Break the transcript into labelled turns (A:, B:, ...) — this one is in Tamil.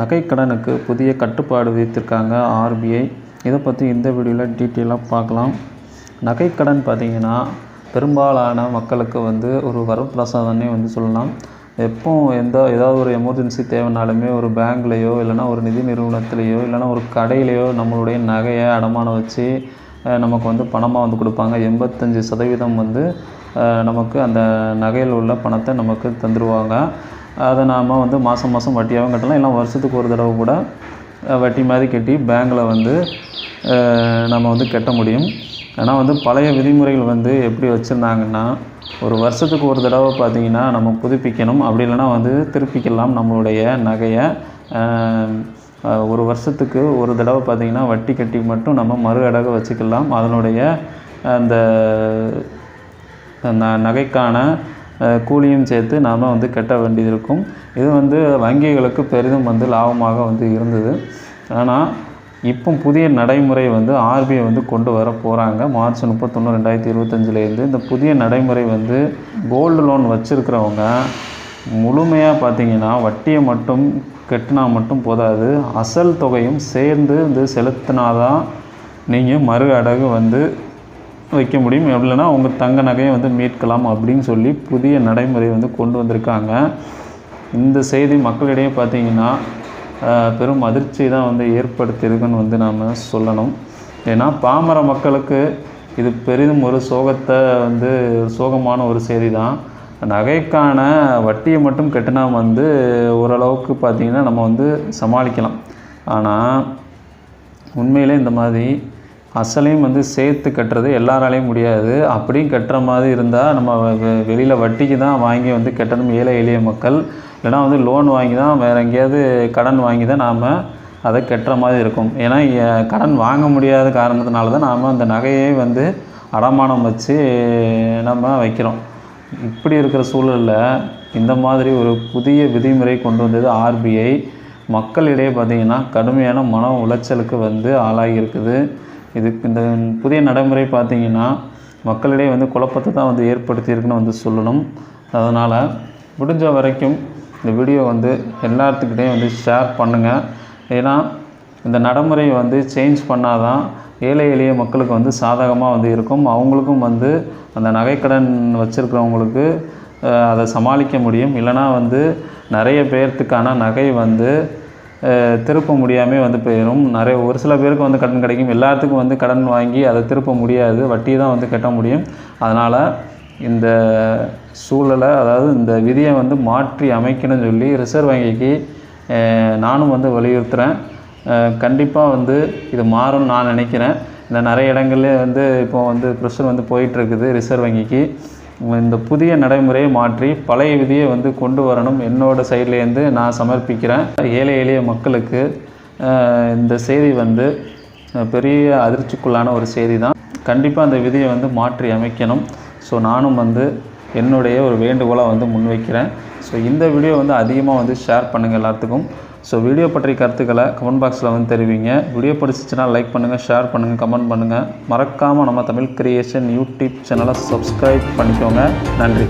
A: நகைக்கடனுக்கு புதிய கட்டுப்பாடு விதித்திருக்காங்க ஆர்பிஐ. இதை பற்றி இந்த வீடியோவில் டீட்டெயிலாக பார்க்கலாம். நகைக்கடன் பார்த்திங்கன்னா பெரும்பாலான மக்களுக்கு ஒரு வரப்பிரசாதம்னே சொல்லலாம். எப்போ ஏதாவது ஒரு எமர்ஜென்சி தேவைனாலுமே ஒரு பேங்க்லேயோ இல்லைனா ஒரு நிதி நிறுவனத்துலேயோ இல்லைனா ஒரு கடையிலையோ நம்மளுடைய நகையை அடமானம் வச்சு நமக்கு பணமாக கொடுப்பாங்க. 85% நமக்கு அந்த நகையில் உள்ள பணத்தை நமக்கு தந்துடுவாங்க. அதை நாம் மாதம் மாதம் வட்டியாகவும் கட்டலாம், இல்லை வருஷத்துக்கு ஒரு தடவை கூட வட்டி மாதிரி கட்டி பேங்கில் நம்ம கட்ட முடியும். ஆனால் பழைய விதிமுறைகள் எப்படி வச்சுருந்தாங்கன்னா, ஒரு வருஷத்துக்கு ஒரு தடவை பார்த்திங்கன்னா நம்ம புதுப்பிக்கணும், அப்படி இல்லைனா திருப்பிக்கலாம் நம்மளுடைய நகையை. ஒரு வருஷத்துக்கு ஒரு தடவை பார்த்திங்கன்னா வட்டி கட்டி மட்டும் நம்ம மறு அடகு வச்சுக்கலாம். அதனுடைய அந்த நகைக்கான கூலியும் சேர்த்து நாம் கட்ட வேண்டியது இருக்கும். இது வங்கிகளுக்கு பெரிதும் லாபமாக இருந்தது. ஆனால் இப்போ புதிய நடைமுறை ஆர்பிஐ கொண்டு வர போகிறாங்க. மார்ச் 31, 2025 இந்த புதிய நடைமுறை கோல்டு லோன் வச்சுருக்கிறவங்க முழுமையாக பார்த்திங்கன்னா வட்டியை மட்டும் கட்டினா மட்டும் போதாது, அசல் தொகையும் சேர்ந்து செலுத்தினாதான் நீங்கள் மறு அடகு வைக்க முடியும். எப்படின்னா உங்கள் தங்க நகையை மீட்கலாம் அப்படின்னு சொல்லி புதிய நடைமுறை கொண்டு வந்திருக்காங்க. இந்த செய்தி மக்களிடையே பார்த்திங்கன்னா பெரும் அதிர்ச்சி தான் ஏற்படுத்தியிருக்குன்னு நாம் சொல்லணும். ஏன்னா பாமர மக்களுக்கு இது பெரிதும் ஒரு சோகத்தை சோகமான ஒரு செய்தி தான். நகைக்கான வட்டியை மட்டும் கட்டினா ஓரளவுக்கு பார்த்திங்கன்னா நம்ம சமாளிக்கலாம். ஆனால் உண்மையிலே இந்த மாதிரி அசலையும் சேர்த்து கட்டுறது எல்லாராலையும் முடியாது. அப்படியும் கட்டுற மாதிரி இருந்தால் நம்ம வெளியில் வட்டிக்கு தான் வாங்கி கட்டணும். ஏழை எளிய மக்கள் இல்லைனா லோன் வாங்கி தான் வேறு எங்கேயாவது கடன் வாங்கி தான் நாம் அதை கட்டுற மாதிரி இருக்கும். ஏன்னா கடன் வாங்க முடியாத காரணத்தினால தான் நாம் அந்த நகையை அடமானம் வச்சு நம்ம வைக்கிறோம். இப்படி இருக்கிற சூழலில் இந்த மாதிரி ஒரு புதிய விதிமுறை கொண்டு வந்தது ஆர்பிஐ. மக்களிடையே பார்த்திங்கன்னா கடுமையான மன உளைச்சலுக்கு ஆளாகி இருக்குது. இதுக்கு இந்த புதிய நடைமுறை பார்த்திங்கன்னா மக்களிடையே குழப்பத்தை தான் ஏற்படுத்தியிருக்குன்னு சொல்லணும். அதனால் முடிஞ்ச வரைக்கும் இந்த வீடியோ எல்லாத்துக்கிட்டையும் ஷேர் பண்ணுங்கள். ஏன்னா இந்த நடைமுறை சேஞ்ச் பண்ணால் தான் ஏழை எளிய மக்களுக்கு சாதகமாக இருக்கும். அவங்களுக்கும் அந்த நகைக்கடன் வச்சுருக்கிறவங்களுக்கு அதை சமாளிக்க முடியும். இல்லைனா நிறைய பேர்த்துக்கான நகை திருப்ப முடியாமல் போயிடும். ஒரு சில பேருக்கு கடன் கிடைக்கும், எல்லாத்துக்கும் கடன் வாங்கி அதை திருப்ப முடியாது, வட்டி தான் கட்ட முடியும். அதனால் இந்த சூழலை, அதாவது இந்த விதியை மாற்றி அமைக்கணும்னு சொல்லி ரிசர்வ் வங்கிக்கு நானும் வலியுறுத்துகிறேன். கண்டிப்பாக இது மாறும்னு நான் நினைக்கிறேன். இந்த நிறைய இடங்கள்லே இப்போ ப்ரெஷர் போயிட்டுருக்குது ரிசர்வ் வங்கிக்கு. இந்த புதிய நடைமுறையை மாற்றி பழைய விதியை கொண்டு வரணும் என்னோடய சைட்லேருந்து நான் சமர்ப்பிக்கிறேன். ஏழை எளிய மக்களுக்கு இந்த செய்தி பெரிய அதிர்ச்சிக்குள்ளான ஒரு செய்தி தான். கண்டிப்பாக அந்த விதியை மாற்றி அமைக்கணும். ஸோ நானும் என்னுடைய ஒரு வேண்டுகோளை முன்வைக்கிறேன். ஸோ இந்த வீடியோ அதிகமாக ஷேர் பண்ணுங்கள் எல்லாத்துக்கும். ஸோ வீடியோ பற்றிய கருத்துக்களை கமெண்ட் பாக்ஸில் தெரிவிங்க. வீடியோ பிடிச்சிச்சின்னா லைக் பண்ணுங்கள், ஷேர் பண்ணுங்கள், கமெண்ட் பண்ணுங்கள். மறக்காமல் நம்ம தமிழ் கிரியேஷன் யூடியூப் சேனலை சப்ஸ்கிரைப் பண்ணிக்கோங்க. நன்றி.